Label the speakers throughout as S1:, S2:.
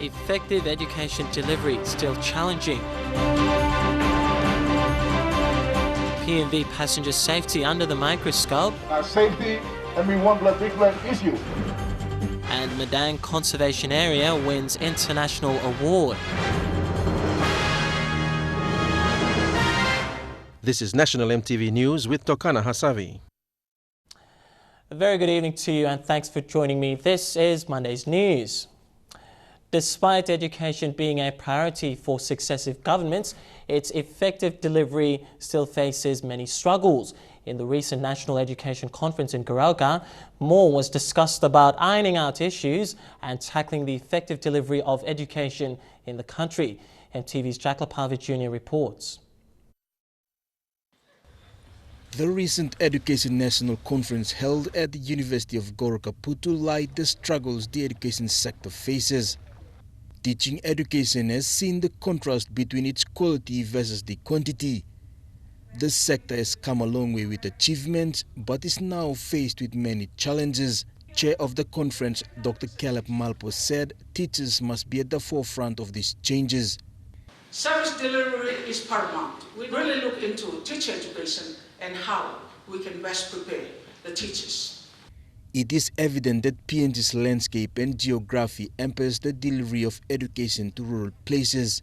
S1: Effective education delivery still challenging. PMV passenger safety under the microscope.
S2: Our safety, and we want a big issue.
S1: And Madang Conservation Area wins international award.
S3: This is National EMTV News with Tokana Hasavi.
S1: A very good evening to you and thanks for joining me. This is Monday's news. Despite education being a priority for successive governments, its effective delivery still faces many struggles. In the recent National Education Conference in Garauga, more was discussed about ironing out issues and tackling the effective delivery of education in the country. EMTV's Jack Lapalvi Jr. reports.
S4: The recent Education National Conference held at the University of Goroka put to light the struggles the education sector faces. Teaching education has seen the contrast between its quality versus the quantity. The sector has come a long way with achievements, but is now faced with many challenges. Chair of the conference, Dr. Caleb Malpo, said teachers must be at the forefront of these changes.
S5: Service delivery is paramount. We really look into teacher education and how we can best prepare the teachers.
S4: It is evident that PNG's landscape and geography impairs the delivery of education to rural places.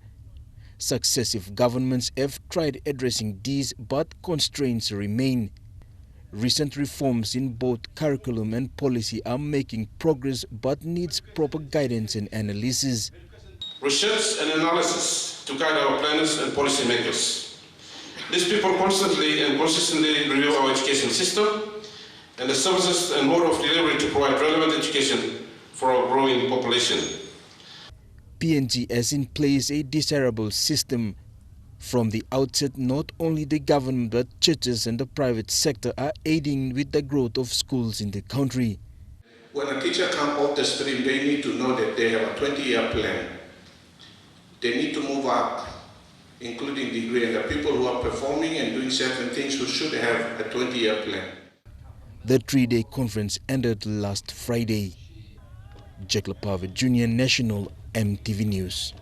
S4: Successive governments have tried addressing these, but constraints remain. Recent reforms in both curriculum and policy are making progress, but needs proper guidance and analysis.
S6: Research and analysis to guide our planners and policymakers. These people constantly and consistently review our education system and the services and mode of delivery to provide relevant education for our growing population.
S4: PNG has in place a desirable system. From the outset, not only the government but churches and the private sector are aiding with the growth of schools in the country.
S7: When a teacher comes off the stream, they need to know that they have a 20-year plan. They need to move up, including degree, and the people who are performing and doing certain things who should have a 20-year plan.
S4: The three-day conference ended last Friday. Jack Lapalvi Jr., National EMTV News.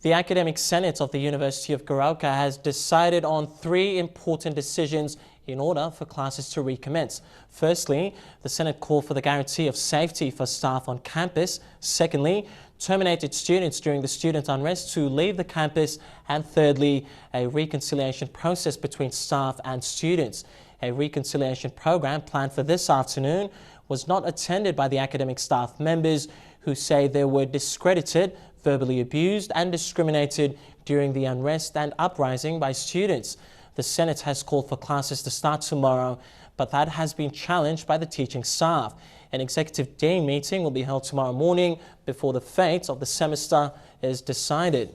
S1: The Academic Senate of the University of Garauga has decided on 3 important decisions in order for classes to recommence. Firstly, the Senate called for the guarantee of safety for staff on campus. Secondly, terminated students during the student unrest to leave the campus. And thirdly, a reconciliation process between staff and students. A reconciliation program planned for this afternoon was not attended by the academic staff members who say they were discredited, verbally abused and discriminated during the unrest and uprising by students. The Senate has called for classes to start tomorrow, but that has been challenged by the teaching staff. An executive day meeting will be held tomorrow morning before the fate of the semester is decided.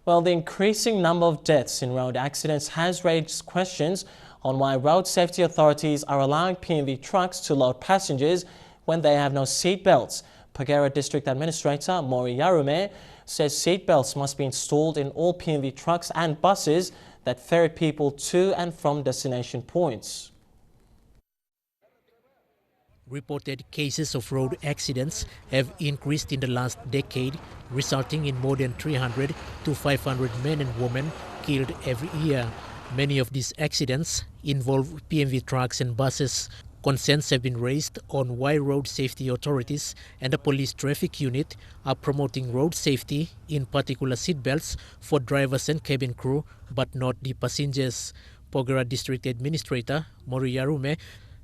S1: Well, the increasing number of deaths in road accidents has raised questions on why road safety authorities are allowing PMV trucks to load passengers when they have no seat belts. Pagera District Administrator Mori Yarume says seat belts must be installed in all PMV trucks and buses that ferry people to and from destination points.
S8: Reported cases of road accidents have increased in the last decade, resulting in more than 300 to 500 men and women killed every year. Many of these accidents involve PMV trucks and buses. Concerns have been raised on why road safety authorities and the police traffic unit are promoting road safety, in particular seatbelts, for drivers and cabin crew, but not the passengers. Pogera District Administrator Mori Yarume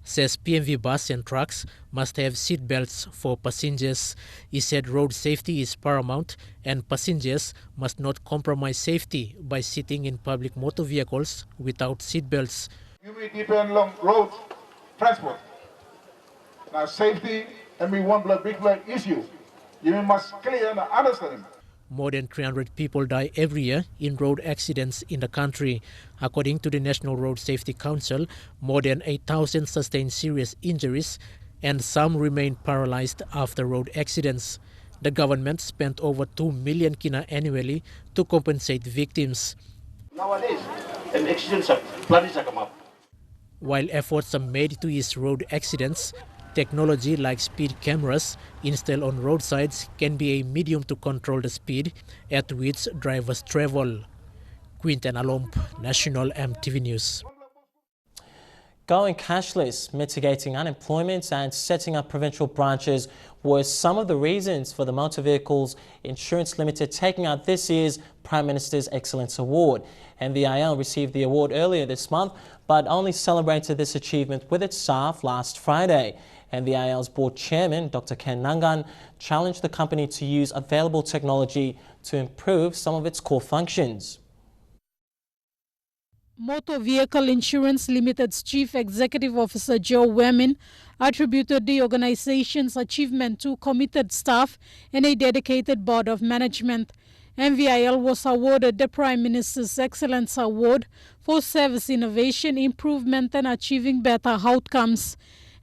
S8: says PMV bus and trucks must have seatbelts for passengers. He said road safety is paramount and passengers must not compromise safety by sitting in public motor vehicles without seatbelts.
S2: You may depend on road transport. Now safety, and we want a big issue. You must clear and understand.
S8: More than 300 people die every year in road accidents in the country. According to the National Road Safety Council, more than 8,000 sustain serious injuries and some remain paralyzed after road accidents. The government spent over 2 million kina annually to compensate victims.
S9: Nowadays, accidents are come up.
S8: While efforts are made to ease road accidents, Technology like speed cameras installed on roadsides can be a medium to control the speed at which drivers travel. Quinten Alomp, National EMTV News.
S1: Going cashless, mitigating unemployment and setting up provincial branches were some of the reasons for the Motor Vehicles Insurance Limited taking out this year's Prime Minister's Excellence Award. MVIL received the award earlier this month, but only celebrated this achievement with its staff last Friday. MVIL's board chairman, Dr. Ken Nangan, challenged the company to use available technology to improve some of its core functions.
S9: Motor Vehicle Insurance Limited's Chief Executive Officer Joe Wemin attributed the organization's achievement to committed staff and a dedicated board of management. MVIL was awarded the Prime Minister's Excellence Award for service innovation, improvement and achieving better outcomes.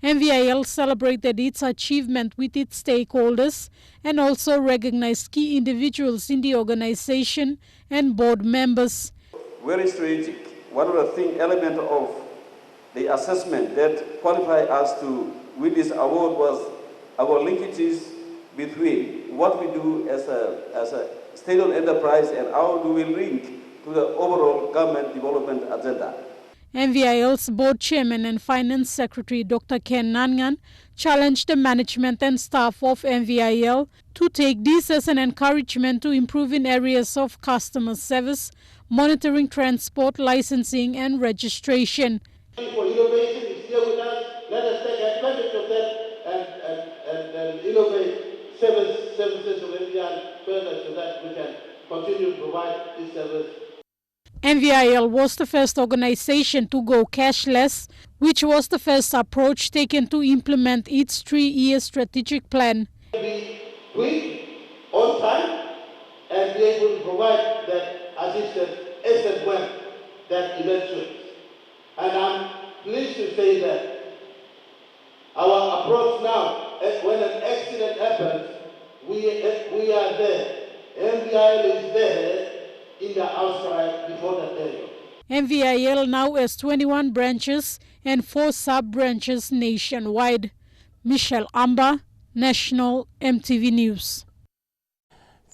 S9: MVIL celebrated its achievement with its stakeholders and also recognized key individuals in the organization and board members.
S10: Very strategic. One of the element of the assessment that qualified us to win this award was our linkages between what we do as a state-owned enterprise and how do we link to the overall government development agenda.
S9: MVIL's board chairman and finance secretary Dr. Ken Nangan challenged the management and staff of MVIL to take this as an encouragement to improve in areas of customer service, monitoring transport, licensing and registration.
S11: For innovation is here with us. Let us take advantage of that and innovate services of MVIL further so that we can continue to provide this service.
S9: MVIL was the first organization to go cashless, which was the first approach taken to implement its 3-year strategic plan.
S11: Be quick, on time, and be able to provide that assistance as and when that event suits. And I'm pleased to say that our approach now, when an accident happens, we are there. MVIL is there in the outcry before the period.
S9: MVIL now has 21 branches and 4 sub-branches nationwide. Michelle Amba, National EMTV News.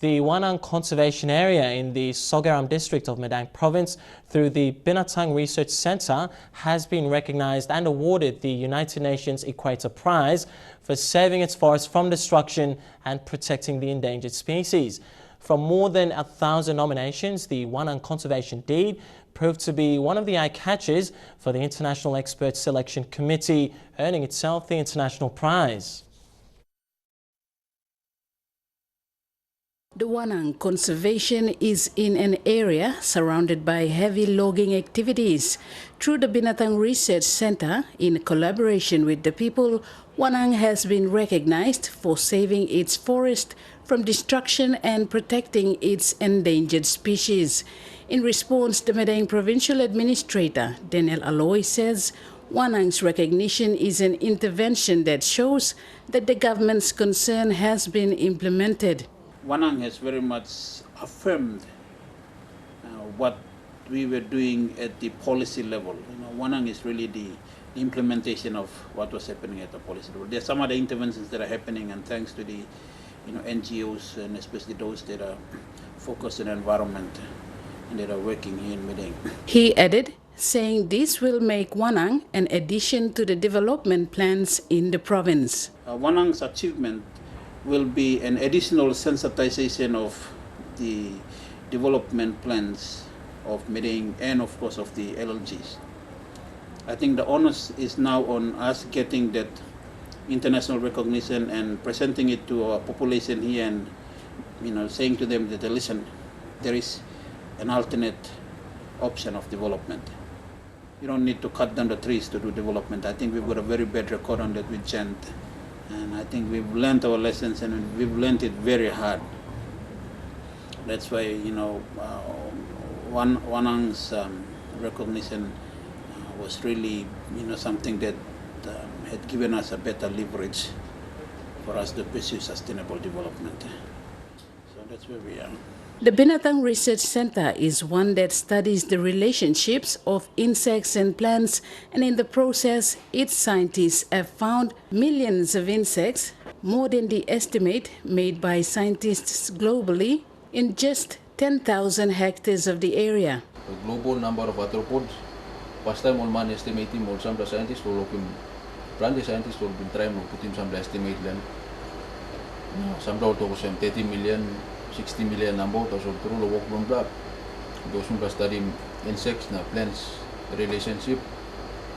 S1: The Wanang Conservation Area in the Sogaram district of Madang province through the Binatang Research Centre has been recognized and awarded the United Nations Equator Prize for saving its forests from destruction and protecting the endangered species. From more than 1,000 nominations, the Wanang Conservation Deed proved to be one of the eye-catchers for the International Expert Selection Committee, earning itself the international prize.
S12: The Wanang Conservation is in an area surrounded by heavy logging activities. Through the Binatang Research Centre, in collaboration with the people, Wanang has been recognized for saving its forest from destruction and protecting its endangered species. In response, the Madang Provincial Administrator, Daniel Aloy, says Wanang's recognition is an intervention that shows that the government's concern has been implemented.
S13: Wanang has very much affirmed what we were doing at the policy level. Wanang is really the implementation of what was happening at the policy level. There are some other interventions that are happening, and thanks to the NGOs and especially those that are focused on the environment and that are working here in Madang.
S12: He added, saying this will make Wanang an addition to the development plans in the province.
S13: Wanang's achievement will be an additional sensitization of the development plans of Madang and of course of the LLGs. I think the onus is now on us getting that international recognition and presenting it to our population here and saying to them that listen, there is an alternate option of development. You don't need to cut down the trees to do development. I think we've got a very bad record on that with Gent. And I think we've learned our lessons and we've learned it very hard. That's why, Wanang's recognition was really, something that had given us a better leverage for us to pursue sustainable development. So that's where we are.
S12: The Binatang Research Center is one that studies the relationships of insects and plants, and in the process, its scientists have found millions of insects, more than the estimate made by scientists globally, in just 10,000 hectares of the area.
S14: A global number of arthropods. First time all man estimating, all some scientists will look him, plant scientists will be trying to put him some estimate them. Some doubt over some 30 million, 60 million number, those are true, work from that. Those who study insects, plants, relationship,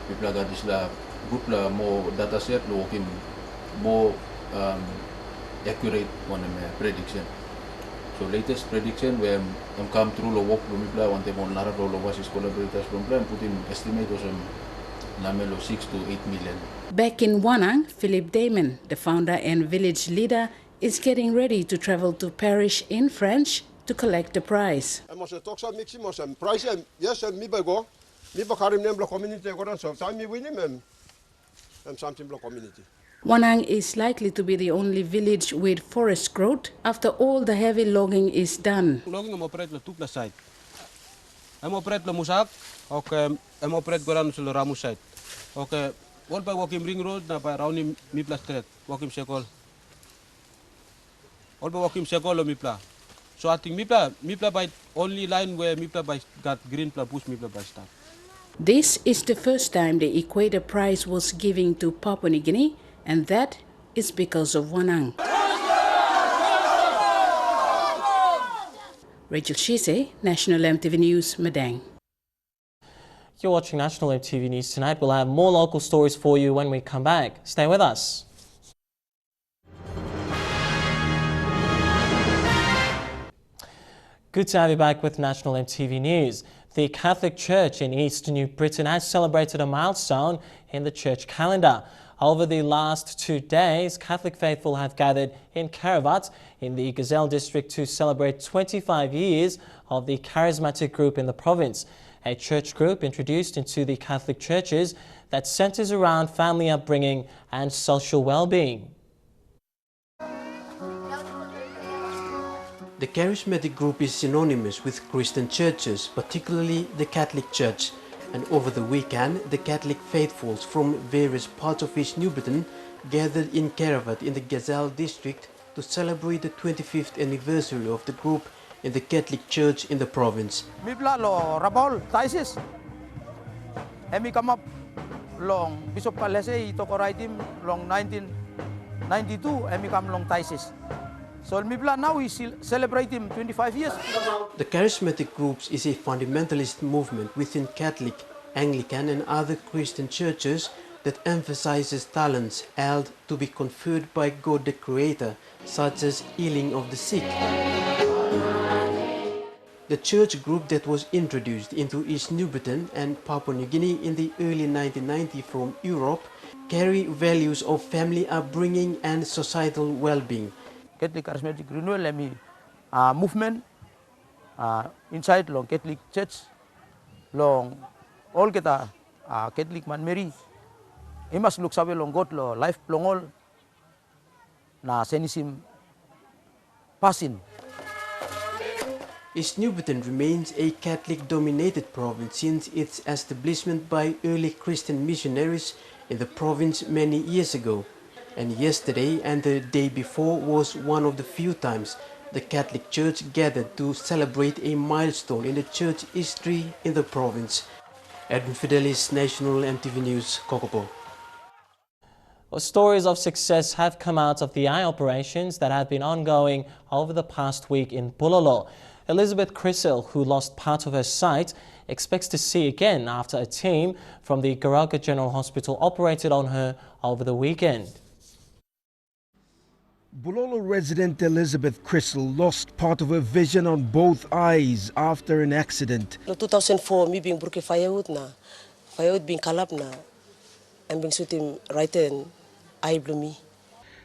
S14: people got this good more data set, looking more accurate one prediction. So latest prediction where come through the work from people want them on Lara overseas collaborators from plan putting estimate of some number 6 to 8 million.
S12: Back in Wanang, Philip Damon, the founder and village leader, is getting ready to travel to Paris in France to collect the prize. Wanang is likely to be the only village with forest growth after all the heavy logging is done.
S15: Logging am operate op twee site. Am operate la musak, ook am operate goran sul ramu site. Ook one by walking ring road na by round mi plus street, walking circle. All by walking circle mi pla. So I think mi pla by only line where mi pla by got green pla push mi pla by start.
S12: This is the first time the Equator Prize was given to Papua New Guinea, and that is because of Wanang. Rachel Shise, National EMTV News, Madang.
S1: You're watching National EMTV News tonight. We'll have more local stories for you when we come back. Stay with us. Good to have you back with National EMTV News. The Catholic Church in East New Britain has celebrated a milestone in the church calendar. Over the last 2 days, Catholic faithful have gathered in Karavat in the Gazelle district to celebrate 25 years of the charismatic group in the province, a church group introduced into the Catholic churches that centers around family upbringing and social well-being.
S16: The charismatic group is synonymous with Christian churches, particularly the Catholic Church. And over the weekend, the Catholic faithfuls from various parts of East New Britain gathered in Karavat in the Gazelle district to celebrate the 25th anniversary of the group in the Catholic Church in the province.
S17: Mipla lo rabol taisis. Emi come up long Bishop Kalese ito ko him long 1992 emi come long taisis. So Mipla now we celebrate him 25 years.
S16: The charismatic groups is a fundamentalist movement within Catholic, Anglican and other Christian churches that emphasizes talents held to be conferred by God the Creator, such as healing of the sick. The church group that was introduced into East New Britain and Papua New Guinea in the early 1990s from Europe carry values of family upbringing and societal well-being.
S17: Catholic Charismatic Renewal movement inside long Catholic Church, long all kita Catholic man Mary. Imas look sabi long God lo life long all na senisim passing.
S16: East New Britain remains a Catholic-dominated province since its establishment by early Christian missionaries in the province many years ago. And yesterday and the day before was one of the few times the Catholic Church gathered to celebrate a milestone in the church history in the province. Edwin Fidelis, National EMTV News, Kokopo.
S1: Well, stories of success have come out of the eye operations that have been ongoing over the past week in Bulolo. Elizabeth Crisel, who lost part of her sight, expects to see again after a team from the Garauga General Hospital operated on her over the weekend.
S4: Bulolo resident Elizabeth Crisel lost part of her vision on both eyes after an accident.
S18: In 2004, me being broken firewood being kalap na, and being shooting right and eye blew me.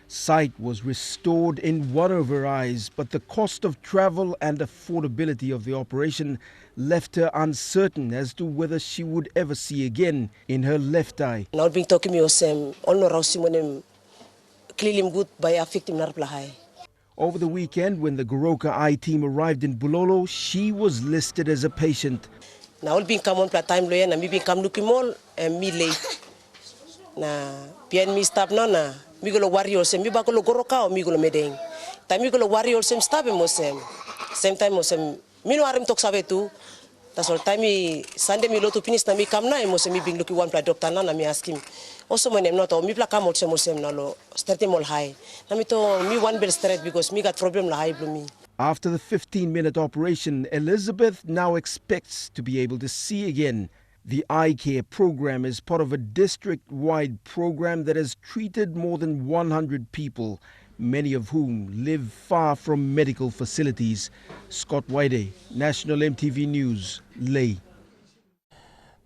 S4: Sight was restored in one of her eyes, but the cost of travel and affordability of the operation left her uncertain as to whether she would ever see again in her left eye.
S18: Now being talking me was all no rausi monem clearly good by affecting narplahay.
S4: Over the weekend, when the Goroka Eye team arrived in Bulolo, she was listed as a patient.
S18: Na all bin come on pla time loya na mi bin come lukimol mi late. Na pian mi stop no na mi golo warrior sem mi ba golo Goroka o mi golo Madang. Ta mi golo warrior sem stop mo sem. Same time mo sem mi no arim tok sabe tu. Tas all time mi Sunday mi lotu finish na mi come na mo sem mi bin luki one pla doctor na mi ask him. Also my name not mi pla come sem na lo start mol high. Na mi to mi one bell straight because mi got problem la high blue me.
S4: After the 15-minute operation, Elizabeth now expects to be able to see again. The eye care program is part of a district-wide program that has treated more than 100 people, many of whom live far from medical facilities. Scott Waide, National EMTV News, Leh.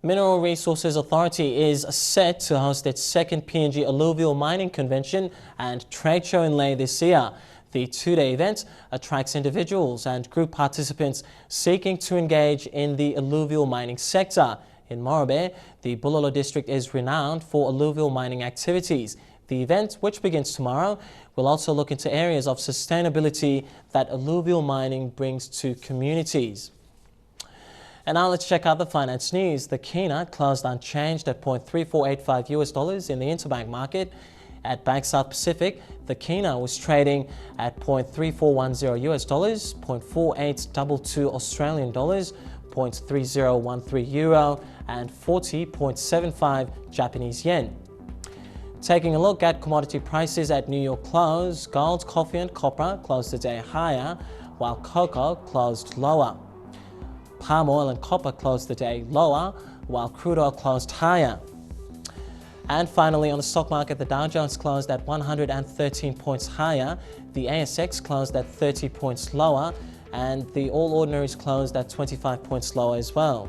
S1: Mineral Resources Authority is set to host its second PNG Alluvial Mining Convention and Trade Show in Leh this year. The two-day event attracts individuals and group participants seeking to engage in the alluvial mining sector. In Morobe, the Bulolo district is renowned for alluvial mining activities. The event, which begins tomorrow, will also look into areas of sustainability that alluvial mining brings to communities. And now let's check out the finance news. The Kina closed unchanged at $0.3485 in the interbank market. At Bank South Pacific, the Kina was trading at $0.3410 $0.4822 Australian dollars, $0.3013 euro, and 40.75 Japanese yen. Taking a look at commodity prices at New York close, gold, coffee and copper closed the day higher, while cocoa closed lower. Palm oil and copper closed the day lower, while crude oil closed higher. And finally, on the stock market, the Dow Jones closed at 113 points higher, the ASX closed at 30 points lower, and the All Ordinaries closed at 25 points lower as well.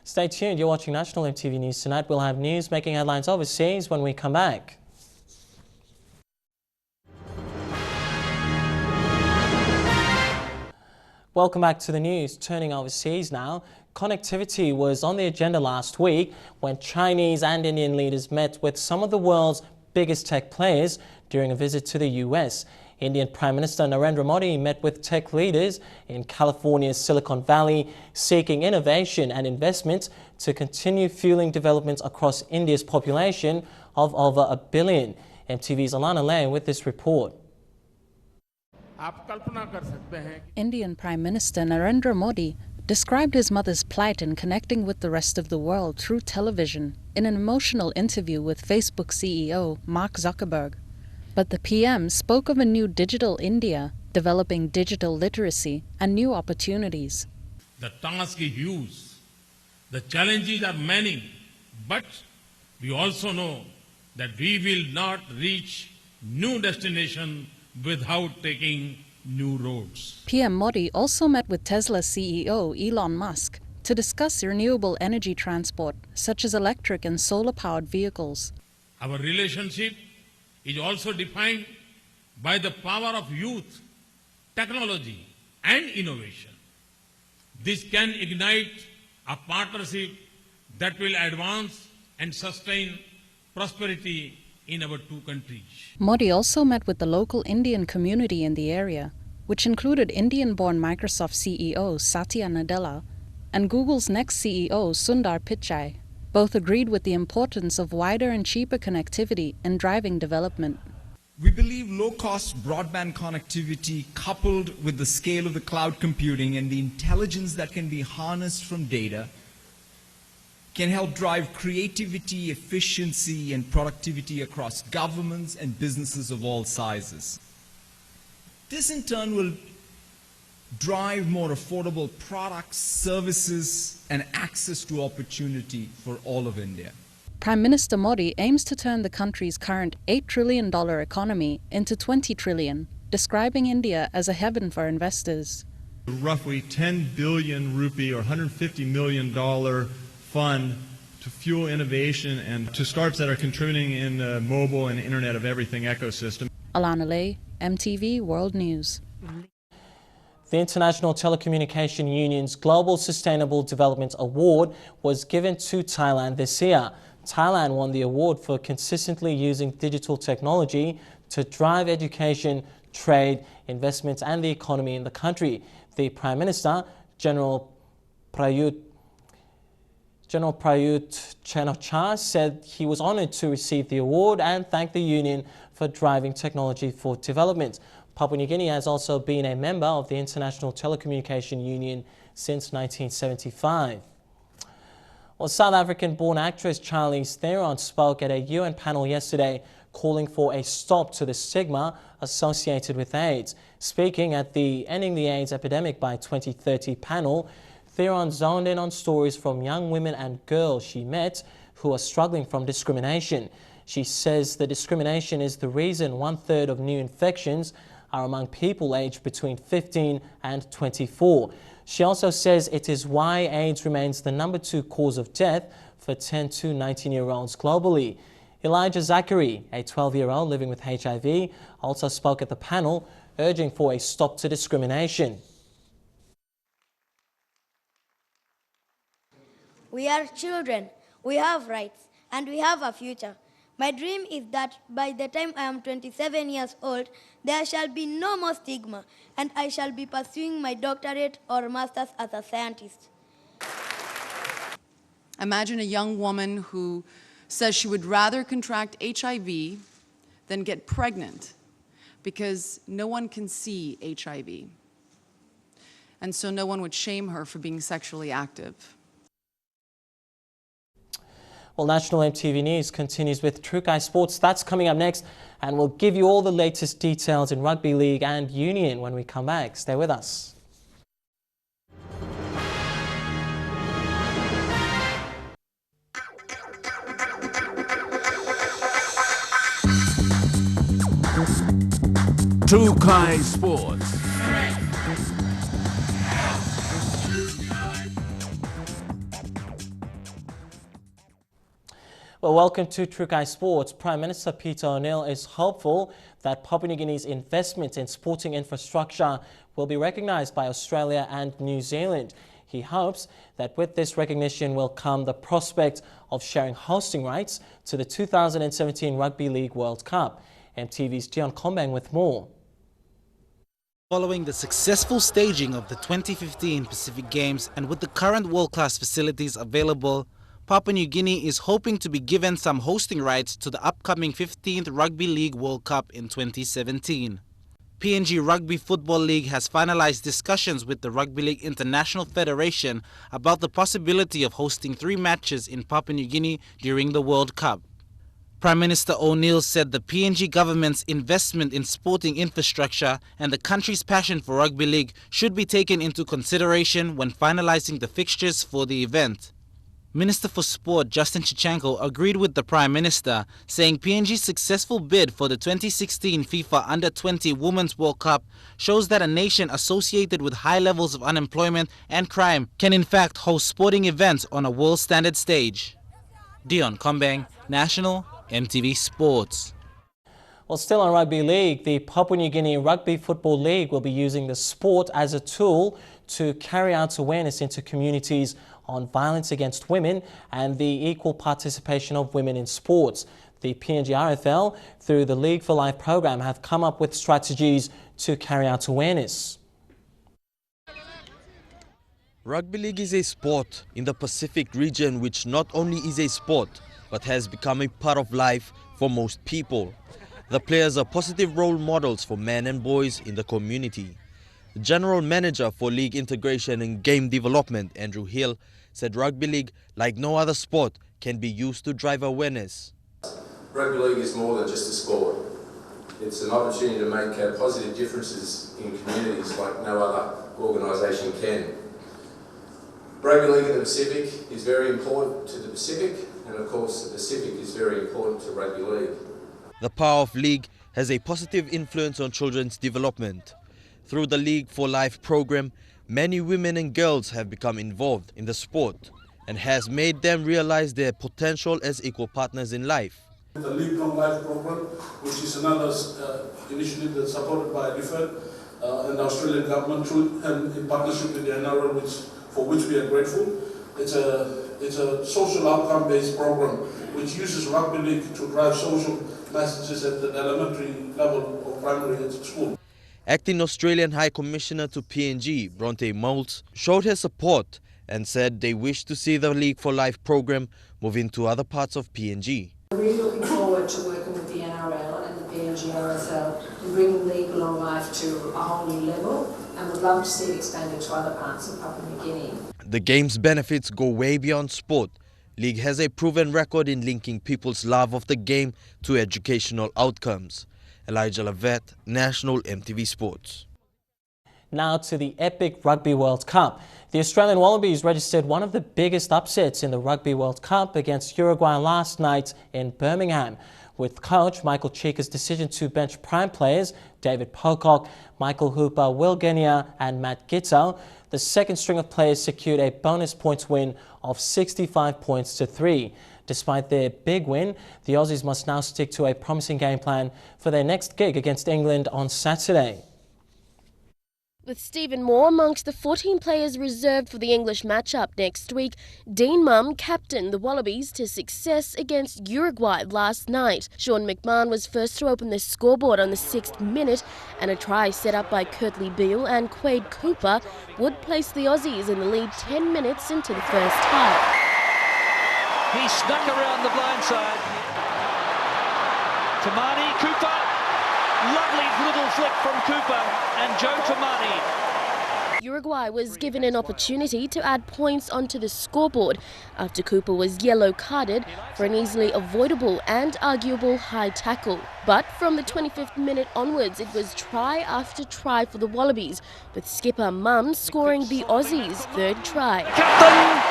S1: Stay tuned, you're watching National EMTV News tonight. We'll have news making headlines overseas when we come back. Welcome back to the news. Turning overseas now, connectivity was on the agenda last week when Chinese and Indian leaders met with some of the world's biggest tech players during a visit to the US. Indian Prime Minister Narendra Modi met with tech leaders in California's Silicon Valley, seeking innovation and investment to continue fueling development across India's population of over 1 billion. MTV's Alana Lay with this report.
S19: Indian Prime Minister Narendra Modi described his mother's plight in connecting with the rest of the world through television in an emotional interview with Facebook CEO Mark Zuckerberg. But the PM spoke of a new digital India, developing digital literacy and new opportunities.
S20: The task is huge, the challenges are many, but we also know that we will not reach new destination without taking new roads.
S19: PM Modi also met with Tesla CEO Elon Musk to discuss renewable energy transport, such as electric and solar-powered vehicles.
S20: Our relationship is also defined by the power of youth, technology, and innovation. This can ignite a partnership that will advance and sustain prosperity in our two countries.
S19: Modi also met with the local Indian community in the area, which included Indian-born Microsoft CEO Satya Nadella and Google's next CEO Sundar Pichai. Both agreed with the importance of wider and cheaper connectivity in driving development.
S21: We believe low-cost broadband connectivity coupled with the scale of the cloud computing and the intelligence that can be harnessed from data can help drive creativity, efficiency, and productivity across governments and businesses of all sizes. This in turn will drive more affordable products, services, and access to opportunity for all of India.
S19: Prime Minister Modi aims to turn the country's current $8 trillion economy into $20 trillion, describing India as a heaven for investors.
S22: Roughly 10 billion rupee or $150 million fund to fuel innovation and to startups that are contributing in the mobile and Internet of Everything ecosystem.
S19: Alana Lay, MTV World News.
S1: The International Telecommunication Union's Global Sustainable Development Award was given to Thailand this year. Thailand won the award for consistently using digital technology to drive education, trade, investments and the economy in the country. The Prime Minister, General Prayut Chan-o-cha, said he was honoured to receive the award and thanked the union for driving technology for development. Papua New Guinea has also been a member of the International Telecommunication Union since 1975. Well, South African-born actress Charlize Theron spoke at a UN panel yesterday calling for a stop to the stigma associated with AIDS. Speaking at the Ending the AIDS Epidemic by 2030 panel, Theron zoned in on stories from young women and girls she met who are struggling from discrimination. She says the discrimination is the reason 1/3 of new infections are among people aged between 15 and 24. She also says it is why AIDS remains the #2 cause of death for 10 to 19-year-olds globally. Elijah Zachary, a 12-year-old living with HIV, also spoke at the panel, urging for a stop to discrimination.
S3: We are children, we have rights, and we have a future. My dream is that by the time I am 27 years old, there shall be no more stigma, and I shall be pursuing my doctorate or master's as a scientist.
S5: Imagine a young woman who says she would rather contract HIV than get pregnant because no one can see HIV. And so no one would shame her for being sexually active.
S1: Well, National EMTV News continues with Trukai Sports. That's coming up next, and we'll give you all the latest details in rugby league and union when we come back. Stay with us.
S23: Trukai Sports.
S1: Well, welcome to Trukai Sports. Prime Minister Peter O'Neill is hopeful that Papua New Guinea's investment in sporting infrastructure will be recognised by Australia and New Zealand. He hopes that with this recognition will come the prospect of sharing hosting rights to the 2017 Rugby League World Cup. MTV's Dion Kombang with more.
S24: Following the successful staging of the 2015 Pacific Games and with the current world-class facilities available, Papua New Guinea is hoping to be given some hosting rights to the upcoming 15th Rugby League World Cup in 2017. PNG Rugby Football League has finalized discussions with the Rugby League International Federation about the possibility of hosting 3 matches in Papua New Guinea during the World Cup. Prime Minister O'Neill said the PNG government's investment in sporting infrastructure and the country's passion for rugby league should be taken into consideration when finalizing the fixtures for the event. Minister for Sport Justin Chichanko agreed with the Prime Minister, saying PNG's successful bid for the 2016 FIFA Under-20 Women's World Cup shows that a nation associated with high levels of unemployment and crime can in fact host sporting events on a world standard stage. Dion Kombang, National EMTV Sports.
S1: Well, still on Rugby League, the Papua New Guinea Rugby Football League will be using the sport as a tool to carry out awareness into communities on violence against women and the equal participation of women in sports. The PNG RFL, through the League for Life program, have come up with strategies to carry out awareness.
S25: Rugby league is a sport in the Pacific region which not only is a sport but has become a part of life for most people. The players are positive role models for men and boys in the community. The General Manager for League Integration and Game Development, Andrew Hill, said rugby league, like no other sport, can be used to drive awareness.
S26: Rugby league is more than just a sport. It's an opportunity to make positive differences in communities like no other organisation can. Rugby league in the Pacific is very important to the Pacific, and of course the Pacific is very important to rugby league.
S25: The Power of League has a positive influence on children's development. Through the League for Life program, many women and girls have become involved in the sport and has made them realize their potential as equal partners in life.
S27: The League for Life program, which is another initiative that's supported by DFID and the Australian government and in partnership with the NRL, for which we are grateful. It's It's a social outcome-based program which uses rugby league to drive social messages at the elementary level of primary school.
S25: Acting Australian High Commissioner to PNG, Bronte Moulds, showed her support and said they wish to see the League for Life program move into other parts of PNG.
S2: We're really looking forward to working with the NRL and the PNG RSL in bringing League for Life to a whole new level, and would love to see it expanded to other parts of Papua New Guinea.
S25: The game's benefits go way beyond sport. League has a proven record in linking people's love of the game to educational outcomes. Elijah Lavette, National EMTV Sports.
S1: Now to the epic Rugby World Cup. The Australian Wallabies registered one of the biggest upsets in the Rugby World Cup against Uruguay last night in Birmingham. With coach Michael Cheika's decision to bench prime players David Pocock, Michael Hooper, Will Genia and Matt Giteau, the second string of players secured a bonus points win of 65 points to 3. Despite their big win, the Aussies must now stick to a promising game plan for their next gig against England on Saturday.
S6: With Stephen Moore amongst the 14 players reserved for the English matchup next week, Dean Mumm captained the Wallabies to success against Uruguay last night. Sean McMahon was first to open the scoreboard on the 6th minute, and a try set up by Kurtley Beale and Quade Cooper would place the Aussies in the lead 10 minutes into the first half.
S7: He snuck around the blind side. Tamani, Cooper. Lovely little flick from Cooper and Joe Tamani.
S6: Uruguay was given an opportunity to add points onto the scoreboard after Cooper was yellow carded for an easily avoidable and arguable high tackle. But from the 25th minute onwards, it was try after try for the Wallabies, with skipper Mumm scoring the Aussies' third try.
S7: Captain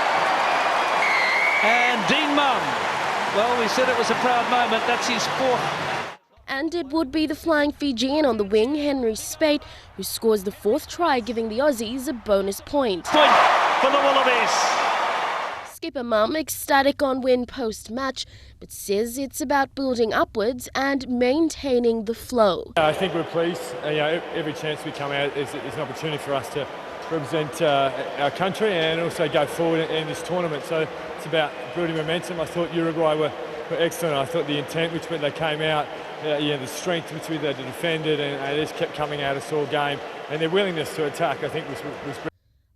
S7: and Dean Mumm. Well, we said it was a proud moment. That's his fourth.
S6: And it would be the flying Fijian on the wing, Henry Spate, who scores the fourth try, giving the Aussies a bonus point.
S7: Point for the Wallabies.
S6: Skipper Mumm ecstatic on win post-match, but says it's about building upwards and maintaining the flow.
S8: I think we're pleased. Every chance we come out is an opportunity for us to represent our country and also go forward in this tournament. So it's about building momentum. I thought Uruguay were excellent. I thought the intent which they came out, the strength which they defended, and they just kept coming at us all game, and their willingness to attack, I think, was great.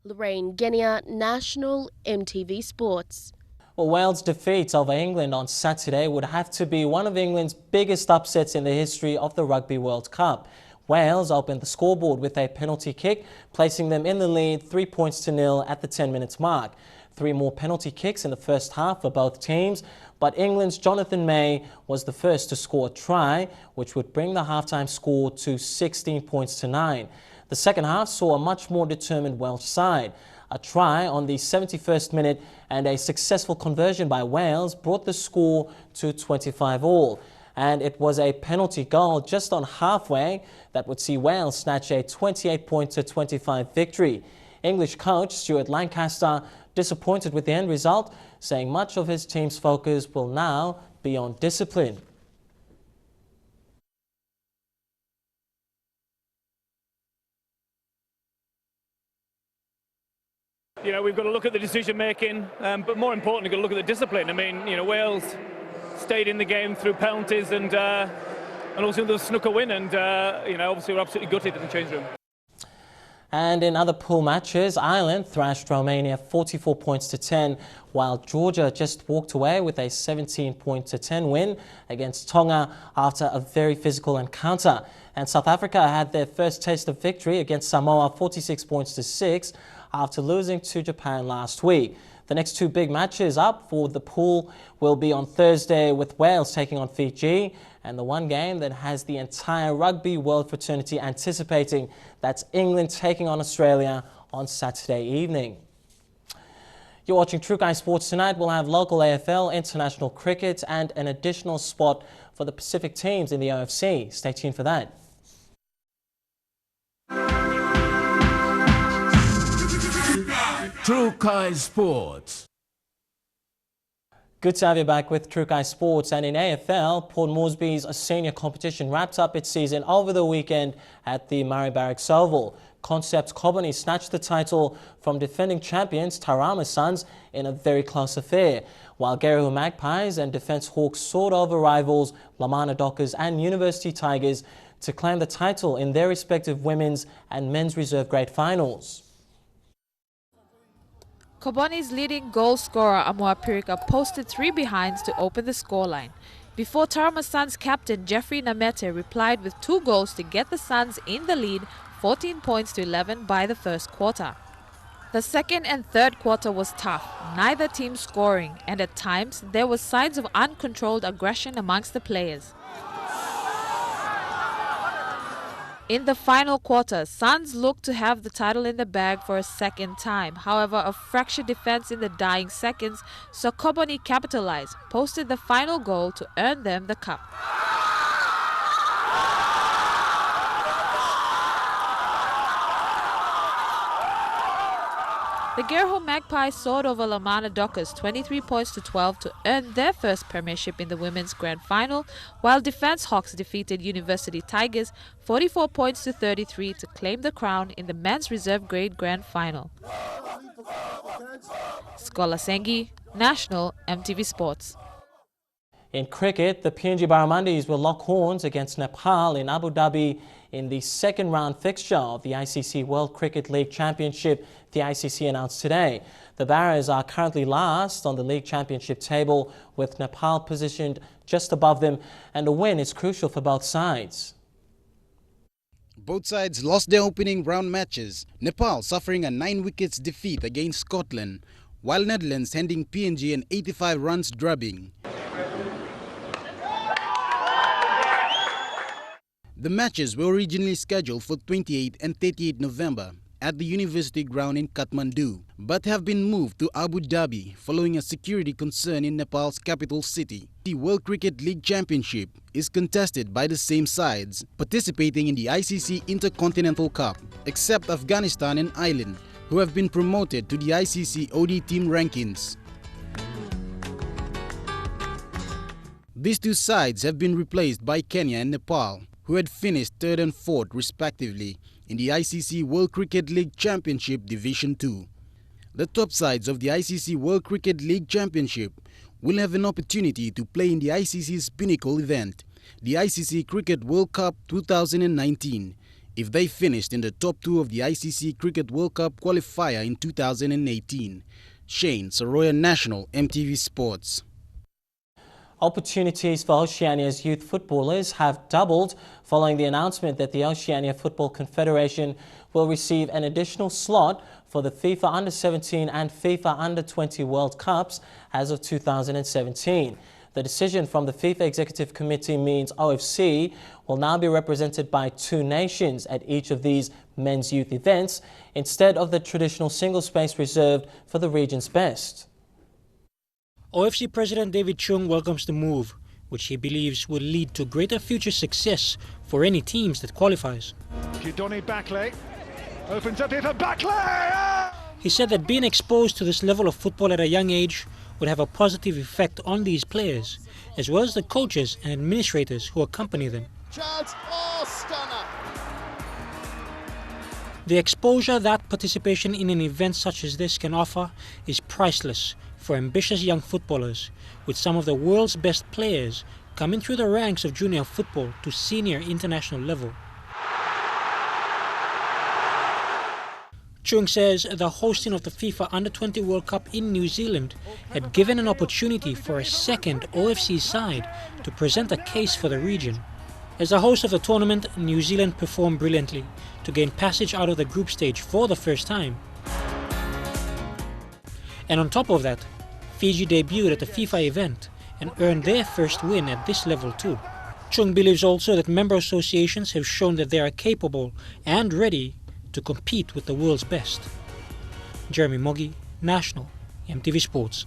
S6: Lorraine Genia, National EMTV Sports.
S1: Well, Wales' defeat over England on Saturday would have to be one of England's biggest upsets in the history of the Rugby World Cup. Wales opened the scoreboard with a penalty kick, placing them in the lead 3 points to 0 at the 10 minutes mark. 3 more penalty kicks in the first half for both teams, but England's Jonathan May was the first to score a try, which would bring the halftime score to 16 points to 9. The second half saw a much more determined Welsh side. A try on the 71st minute and a successful conversion by Wales brought the score to 25-all. And it was a penalty goal just on halfway that would see Wales snatch a 28-25 victory. English coach Stuart Lancaster disappointed with the end result, saying much of his team's focus will now be on discipline.
S9: We've got to look at the decision making, but more importantly, got to look at the discipline. I mean, Wales stayed in the game through penalties and also the snooker win, and obviously we're absolutely gutted in the change room.
S1: And in other pool matches, Ireland thrashed Romania 44 points to 10, while Georgia just walked away with a 17-10 win against Tonga after a very physical encounter. And South Africa had their first taste of victory against Samoa 46 points to 6 after losing to Japan last week. The next 2 big matches up for the pool will be on Thursday, with Wales taking on Fiji, and the one game that has the entire rugby world fraternity anticipating, that's England taking on Australia on Saturday evening. You're watching True Guy Sports tonight. We'll have local AFL, international cricket and an additional spot for the Pacific teams in the OFC. Stay tuned for that.
S23: True Guy Sports.
S1: Good to have you back with True Guy Sports. And in AFL, Port Moresby's senior competition wrapped up its season over the weekend at the Murray Barracks Oval. Concept Kobani snatched the title from defending champions Tarama Suns in a very close affair, while Gerehu Magpies and Defence Hawks soared over rivals Lamana Dockers and University Tigers to claim the title in their respective women's and men's reserve grade finals.
S10: Kobani's leading goal scorer Amua Pirika posted 3 behinds to open the scoreline, before Tarama Suns captain Jeffrey Namete replied with 2 goals to get the Suns in the lead 14 points to 11 by the first quarter. The second and third quarter was tough, neither team scoring, and at times there were signs of uncontrolled aggression amongst the players. In the final quarter, Suns looked to have the title in the bag for a second time. However, a fractured defense in the dying seconds saw Kobani capitalize, posted the final goal to earn them the cup. The Gerehu Magpies soared over Lamana Dockers 23 points to 12 to earn their first premiership in the women's grand final, while Defence Hawks defeated University Tigers 44 points to 33 to claim the crown in the men's reserve grade grand final. Skola Sengi, National EMTV Sports.
S1: In cricket, the PNG Barramundis will lock horns against Nepal in Abu Dhabi in the second round fixture of the ICC World Cricket League Championship, the ICC announced today. The Barras are currently last on the league championship table, with Nepal positioned just above them, and a win is crucial for both sides.
S24: Both sides lost their opening round matches, Nepal suffering a 9 wickets defeat against Scotland, while Netherlands handing PNG an 85 runs drubbing. The matches were originally scheduled for 28 and 38 November at the University Ground in Kathmandu, but have been moved to Abu Dhabi following a security concern in Nepal's capital city. The World Cricket League Championship is contested by the same sides participating in the ICC Intercontinental Cup, except Afghanistan and Ireland, who have been promoted to the ICC OD team rankings. These two sides have been replaced by Kenya and Nepal, who had finished 3rd and 4th respectively in the ICC World Cricket League Championship Division 2. The top sides of the ICC World Cricket League Championship will have an opportunity to play in the ICC's pinnacle event, the ICC Cricket World Cup 2019, if they finished in the top 2 of the ICC Cricket World Cup qualifier in 2018. Shane Saroya, National EMTV Sports.
S1: Opportunities for Oceania's youth footballers have doubled following the announcement that the Oceania Football Confederation will receive an additional slot for the FIFA Under-17 and FIFA Under-20 World Cups as of 2017. The decision from the FIFA Executive Committee means OFC will now be represented by 2 nations at each of these men's youth events, instead of the traditional single space reserved for the region's best.
S11: OFC President David Chung welcomes the move, which he believes will lead to greater future success for any teams that qualifies.
S12: Judoni Backley opens up here for Backley!
S11: He said that being exposed to this level of football at a young age would have a positive effect on these players, as well as the coaches and administrators who accompany them.
S12: Stunner!
S11: The exposure that participation in an event such as this can offer is priceless for ambitious young footballers, with some of the world's best players coming through the ranks of junior football to senior international level. Chung says the hosting of the FIFA Under-20 World Cup in New Zealand had given an opportunity for a second OFC side to present a case for the region. As the host of the tournament, New Zealand performed brilliantly to gain passage out of the group stage for the first time. And on top of that, Fiji debuted at the FIFA event and earned their first win at this level too. Chung believes also that member associations have shown that they are capable and ready to compete with the world's best. Jeremy Moggy, National EMTV Sports.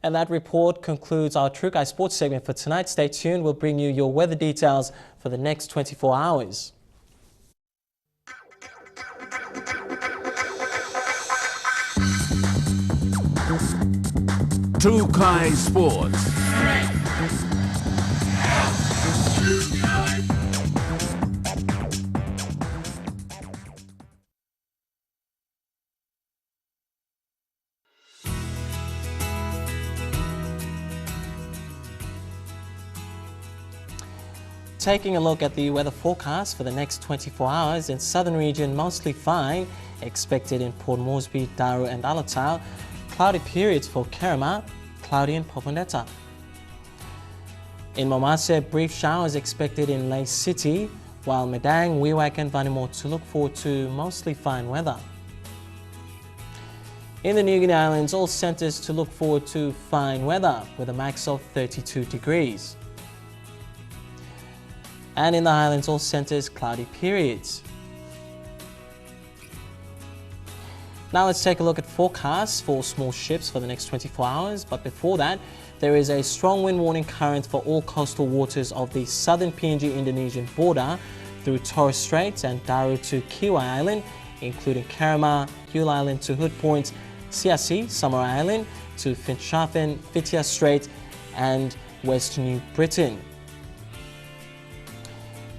S1: And that report concludes our True Guy Sports segment for tonight. Stay tuned, we'll bring you your weather details for the next 24 hours.
S23: True Guy Sports.
S1: Taking a look at the weather forecast for the next 24 hours, in southern region mostly fine, expected in Port Moresby, Daru and Alatau. Cloudy periods for Kerema, cloudy in Popondetta. In Momase, brief showers expected in Lake City, while Madang, Wewak and Vanimo to look forward to mostly fine weather. In the New Guinea Islands, all centres to look forward to fine weather with a max of 32 degrees. And in the Highlands, all centres cloudy periods. Now let's take a look at forecasts for small ships for the next 24 hours. But before that, there is a strong wind warning current for all coastal waters of the southern PNG Indonesian border through Torres Strait and Daru to Kiwai Island, including Kerema, Yule Island to Hood Point, Siasi, Samurai Island to Finschhafen, Fithia Strait and West New Britain.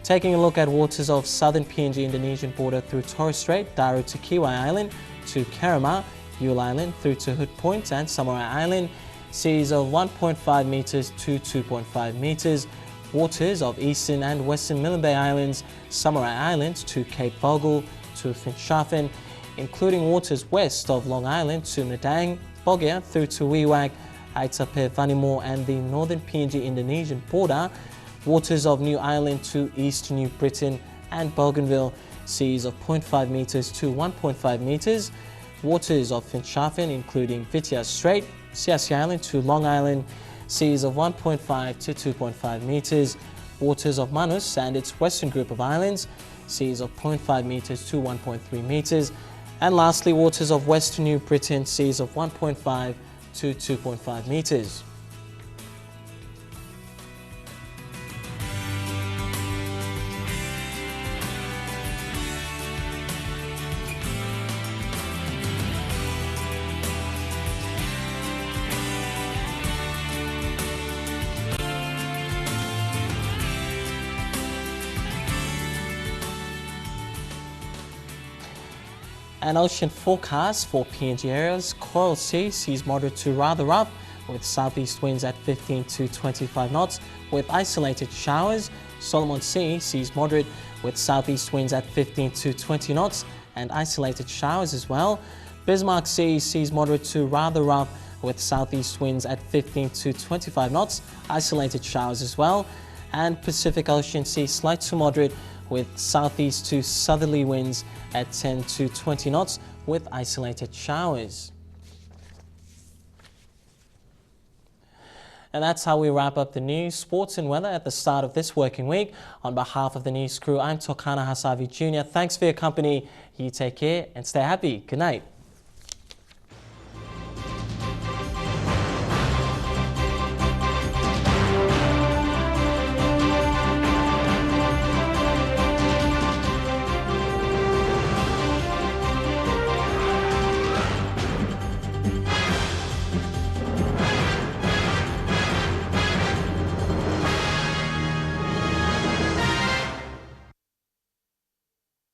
S1: Taking a look at waters of southern PNG Indonesian border through Torres Strait, Daru to Kiwai Island to Kerema, Yule Island through to Hood Point and Samurai Island, seas of 1.5 meters to 2.5 meters. Waters of eastern and western Milne Bay Islands, Samurai Island to Cape Vogel to Finschhafen, including waters west of Long Island to Madang, Bogia through to Wewak, Aitape, Vanimo and the northern PNG Indonesian border. Waters of New Ireland to East New Britain and Bougainville, seas of 0.5 meters to 1.5 meters. Waters of Finschhafen, including Fithia Strait, Siasi Island to Long Island, seas of 1.5 to 2.5 meters. Waters of Manus and its western group of islands, seas of 0.5 meters to 1.3 meters. And lastly, waters of Western New Britain, seas of 1.5 to 2.5 meters. An ocean forecast for PNG areas: Coral Sea, seas moderate to rather rough with southeast winds at 15 to 25 knots with isolated showers. Solomon Sea, seas moderate with southeast winds at 15 to 20 knots and isolated showers as well. Bismarck Sea, seas moderate to rather rough with southeast winds at 15 to 25 knots, isolated showers as well. And Pacific Ocean Sea, slight to moderate with southeast to southerly winds at 10 to 20 knots with isolated showers. And that's how we wrap up the news, sports and weather at the start of this working week. On behalf of the news crew, I'm Tokana Hasavi Jr. Thanks for your company. You take care and stay happy. Good night.